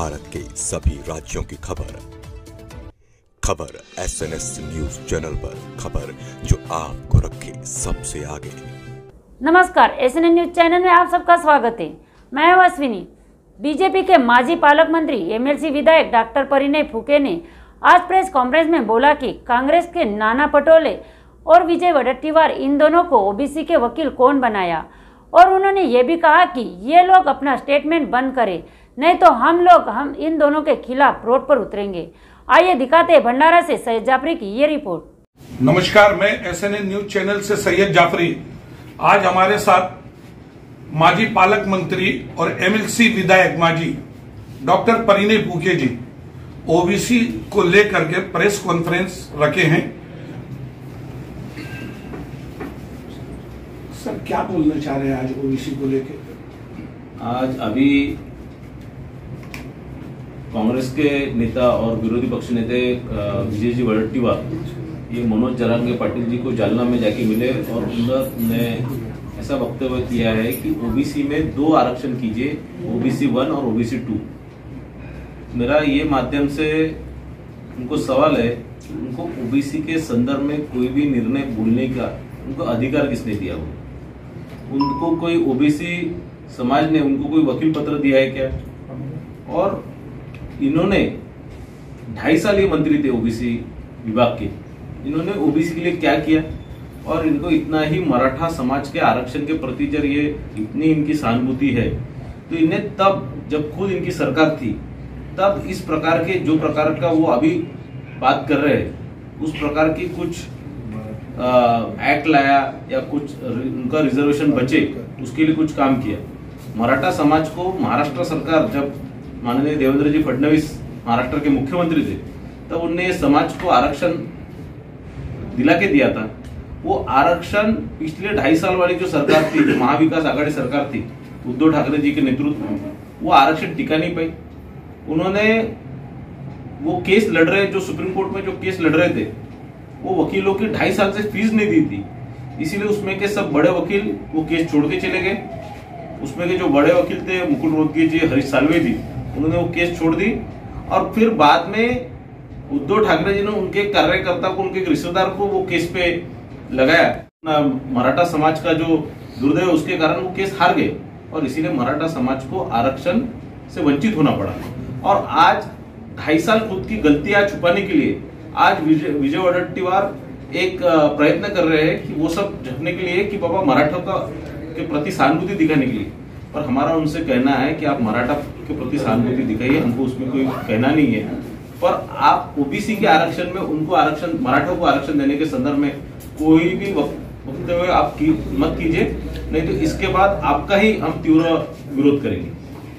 भारत के सभी राज्यों की खबर SNS न्यूज चैनल पर, खबर जो आपको रखे सबसे आगे। नमस्कार, SN न्यूज चैनल में आप सबका स्वागत है। मैं हूं अश्विनी। बीजेपी के माजी पालक मंत्री MLC विधायक डॉक्टर परिणय फुके ने आज प्रेस कॉन्फ्रेंस में बोला कि कांग्रेस के नाना पटोले और विजय वडेट्टीवार इन दोनों को OBC के वकील कौन बनाया, और उन्होंने ये भी कहा कि ये लोग अपना स्टेटमेंट बंद करें, नहीं तो हम इन दोनों के खिलाफ रोड पर उतरेंगे। आइए दिखाते हैं भंडारा से सैयद जाफरी की ये रिपोर्ट। नमस्कार, मैं SN न्यूज चैनल से सैयद जाफरी। आज हमारे साथ माजी पालक मंत्री और MLC विधायक माजी डॉक्टर परिणय फुके जी OBC को लेकर के प्रेस कॉन्फ्रेंस रखे हैं। सर, क्या बोलना चाह रहे हैं आज OBC को लेकर? आज अभी कांग्रेस के नेता और विरोधी पक्ष नेता विजय जी वडेट्टीवार ये मनोज जरांगे पाटिल जी को जालना में जाके मिले और उन्होंने ऐसा वक्तव्य किया है कि OBC में 2 आरक्षण कीजिए, OBC 1 और OBC 2। मेरा ये माध्यम से उनको सवाल है कि उनको OBC के संदर्भ में कोई भी निर्णय बोलने का उनको अधिकार किसने दिया हो? उनको कोई OBC समाज ने उनको कोई वकील पत्र दिया है क्या? और इन्होंने 2.5 साल ये मंत्री थे OBC विभाग के, इन्होंने OBC के लिए क्या किया? और इनको इतना ही मराठा समाज के आरक्षण के प्रति जब ये इतनी इनकी सहानुभूति है, तो इन्हें तब जब खुद इनकी सरकार थी तब इस प्रकार के जो प्रकार का वो अभी बात कर रहे हैं उस प्रकार की कुछ एक्ट लाया या कुछ उनका रिजर्वेशन बचे उसके लिए कुछ काम किया। मराठा समाज को महाराष्ट्र सरकार, जब माननीय देवेंद्र जी फडणवीस महाराष्ट्र के मुख्यमंत्री थे, तब उनने समाज को आरक्षण दिला के दिया था। वो आरक्षण पिछले 2.5 साल वाली जो सरकार थी, जो महाविकास आघाड़ी सरकार थी उद्धव ठाकरे जी के नेतृत्व में, वो आरक्षण टिका नहीं पाई। उन्होंने वो केस लड़ रहे, जो सुप्रीम कोर्ट में जो केस लड़ रहे थे, वो वकीलों की 2.5 साल से फीस नहीं दी थी, इसीलिए उसमें के सब बड़े वकील वो केस छोड़ के चले गए। उसमें के जो बड़े वकील थे मुकुल रोहतगी जी, हरीश साल्वे जी, उन्होंने वो केस छोड़ दी। और फिर बाद में उद्धव ठाकरे जी ने उनके कार्यकर्ता को, उनके रिश्तेदार को वो केस पे लगाया। मराठा समाज का जो दुर्दैव, उसके कारण वो केस हार गए और इसीलिए मराठा समाज को आरक्षण से वंचित होना पड़ा। और आज 2.5 साल खुद की गलतियां छुपाने के लिए आज विजय वडेट्टीवार एक प्रयत्न कर रहे हैं कि वो सब ढकने के लिए कि बाबा मराठा के प्रति सहानुभूति दिखाने के लिए। पर हमारा उनसे कहना है कि आप मराठा के प्रति सहानुभूति दिखाइए, हमको उसमें कोई कहना नहीं है, पर आप OBC के आरक्षण में उनको आरक्षण, मराठा को आरक्षण देने के संदर्भ में कोई भी वक्तव्य आप मत कीजिए, नहीं तो इसके बाद आपका ही हम तीव्र विरोध करेंगे।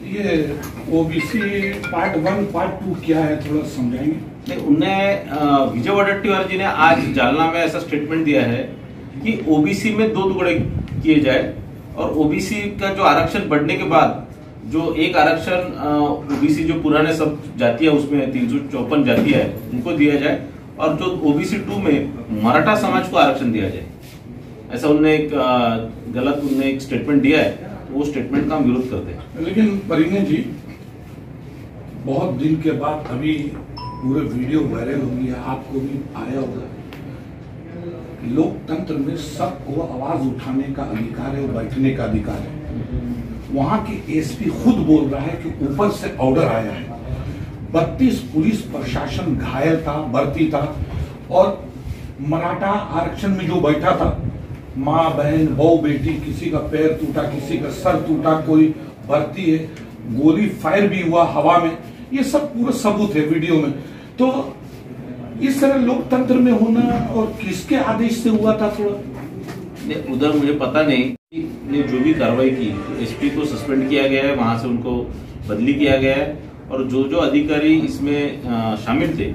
ये OBC पार्ट 1 पार्ट 2 क्या है, थोड़ा समझाएंगे? नहीं, उन्हें विजय वडेट्टीवार जी ने आज जालना में ऐसा स्टेटमेंट दिया है कि OBC में 2 टुकड़े किए जाए और OBC का जो आरक्षण बढ़ने के बाद जो एक आरक्षण OBC जो पुराने सब जातियां, उसमें 354 जातियां है, उनको दिया जाए और जो OBC 2 में मराठा समाज को आरक्षण दिया जाए। ऐसा उन्होंने एक गलत एक स्टेटमेंट दिया है, वो स्टेटमेंट का हम विरोध करते हैं। लेकिन परिणय जी, बहुत दिन के बाद अभी पूरे वीडियो वायरल हो गया, आपको भी आया होगा। लोकतंत्र में सबको आवाज उठाने का अधिकार है और बैठने का अधिकार है। वहां के SP खुद बोल रहा है कि ऊपर से ऑर्डर आया है। 32 पुलिस प्रशासन घायल था, भर्ती था, और मराठा आरक्षण में जो बैठा था, माँ बहन बहू बेटी, किसी का पैर टूटा, किसी का सर टूटा, कोई भर्ती है, गोली फायर भी हुआ हवा में, ये सब पूरा सबूत है वीडियो में। तो इस तरह लोकतंत्र में होना और किसके आदेश से हुआ था? थोड़ा उधर मुझे पता नहीं ने जो भी कार्रवाई की, SP को सस्पेंड किया गया है, वहां से उनको बदली किया गया है, और जो जो अधिकारी इसमें शामिल थे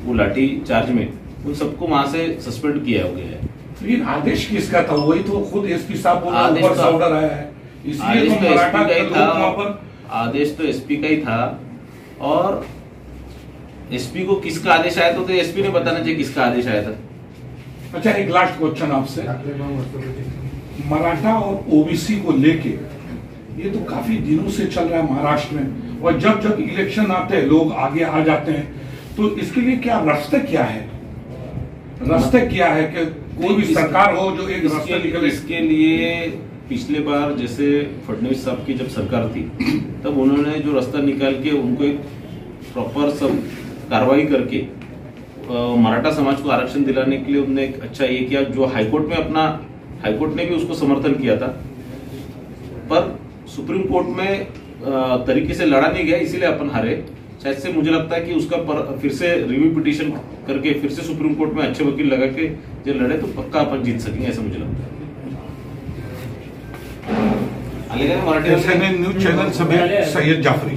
वो लाठी चार्ज में, उन सबको वहां से सस्पेंड किया गया है। लेकिन आदेश किसका था? वही तो खुद SP साहब बोल रहे हैं, ऊपर से ऑर्डर आया है, इसलिए तो मराठा का लोग वहां पर। आदेश तो SP का ही था, और SP को किसका आदेश आया तो SP ने बताना चाहिए किसका आदेश आया था। अच्छा, एक लास्ट क्वेश्चन आपसे, मराठा और OBC को लेके ये तो काफी दिनों से चल रहा है महाराष्ट्र में, और जब जब इलेक्शन आते हैं लोग आगे आ जाते हैं। तो इसके लिए क्या रास्ते क्या है, रास्ते क्या है कि कोई भी सरकार हो जो एक रास्ते निकले? इसके लिए पिछले बार जैसे फडणवीस साहब की जब सरकार थी तब उन्होंने जो रास्ता निकाल के उनको एक प्रॉपर सब कार्रवाई करके मराठा समाज को आरक्षण दिलाने के लिए उन्होंने एक अच्छा ये किया, जो हाईकोर्ट ने भी उसको समर्थन किया था, पर सुप्रीम कोर्ट में तरीके से लड़ा नहीं गया, इसीलिए अपन हारे। शायद से मुझे लगता है कि उसका फिर से रिव्यू पिटीशन करके फिर से सुप्रीम कोर्ट में अच्छे वकील लगा के जो लड़े तो पक्का अपन जीत सकेंगे, ऐसा मुझे लगता है। SNN न्यूज चैनल समेत सैयद जाफरी।